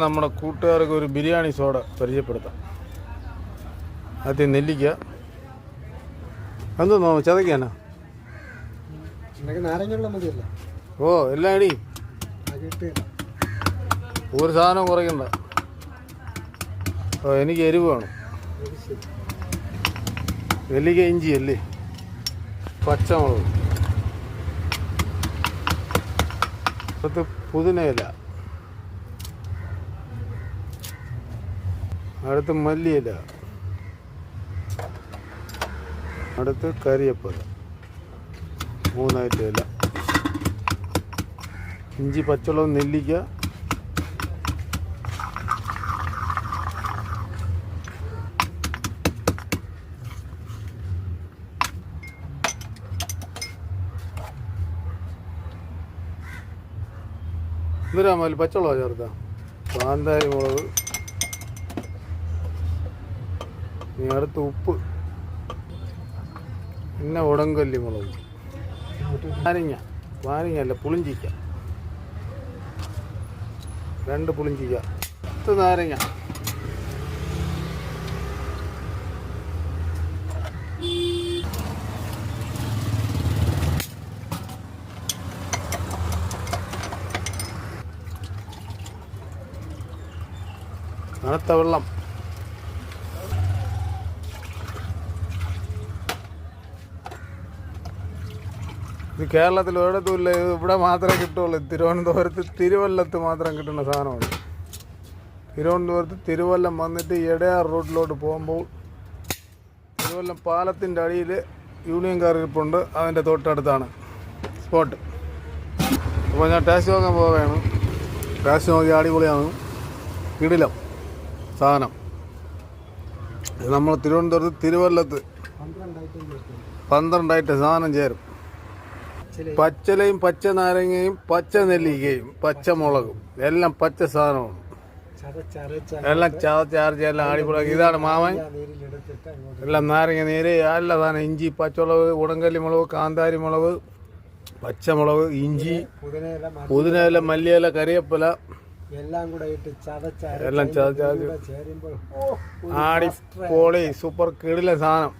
നമ്മുടെ കൂട്ടുകാർക്ക് ഒരു ബിരിയാണി സോഡ പരിചയപ്പെടുത്താം. ആദ്യം നെല്ലിക്ക എന്തോന്നോ ചതയ്ക്കാനാ? ഓ എല്ലാം അടി, ഒരു സാധനം കുറയ്ക്കണ്ട. ഓ എനിക്ക് എരിവ് വേണം. നെല്ലിക്ക, ഇഞ്ചി അല്ലേ, പച്ചമുളക്, അടുത്ത് പുതിനയില, അടുത്ത് മല്ലിയില, അടുത്ത് കറിവേപ്പില, 3 ഐറ്റം ഇല, ഇഞ്ചി, പച്ചമുളക്, നെല്ലിക്ക, ഇതിരാ മതി പച്ചമുളക് ചേർത്ത, കാന്താരി മുളക്, ഇനി അടുത്ത് ഉപ്പ്, പിന്നെ ഉടങ്കല്ലി മുളക്, വാനിങ്ങല്ല പുളിഞ്ചിക്ക, 2 പുളിഞ്ചിക്ക, 10 നാരങ്ങ, തണുത്ത വെള്ളം, ഇത് കേരളത്തിൽ ഒരിടത്തുമില്ല, ഇത് ഇവിടെ മാത്രമേ കിട്ടുള്ളൂ. തിരുവനന്തപുരത്ത് തിരുവല്ലത്ത് മാത്രം കിട്ടുന്ന സാധനമാണ്. തിരുവനന്തപുരത്ത് തിരുവല്ലം വന്നിട്ട് എടയാർ റോഡിലോട്ട് പോകുമ്പോൾ തിരുവല്ലം പാലത്തിൻ്റെ അടിയിൽ യൂണിയൻ കാറിരിപ്പുണ്ട്, അതിൻ്റെ തൊട്ടടുത്താണ് സ്പോട്ട്. അപ്പോൾ ഞാൻ ടേസ്റ്റ് നോക്കാൻ പോവുകയാണ്. ടേസ്റ്റ് നോക്കി അടിപൊളിയാണ്, കിടിലം സാധനം. ഇത് നമ്മൾ തിരുവനന്തപുരത്ത് തിരുവല്ലത്ത് 12 ഐറ്റം സാധനം ചേരും. പച്ചലയും പച്ച നാരങ്ങയും പച്ച നെല്ലിക്കയും പച്ചമുളകും എല്ലാം പച്ച സാധനമാണ്. എല്ലാം ചതച്ചരച്ച് എല്ലാം അടിപൊളിയാക്കി. ഇതാണ് മാമൻ, എല്ലാം നാരങ്ങ നീര്, എല്ലാ സാധനം, ഇഞ്ചി, പച്ചമുളക്, ഉടങ്കല്ലി മുളക്, കാന്താരി മുളക്, പച്ചമുളക്, ഇഞ്ചി, പുതിനയില, മല്ലിയില, കറിവേപ്പില എല്ലാം ചതച്ചരച്ച് ആടിപ്പൊളി സൂപ്പർ കിടിലൻ സാധനം.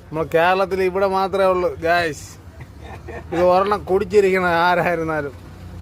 നമ്മൾ കേരളത്തിൽ ഇവിടെ മാത്രമേ ഉള്ളൂ ഗായ്സ്. ഇത് ഒരെണ്ണം കുടിച്ചിരിക്കണം ആരായിരുന്നാലും.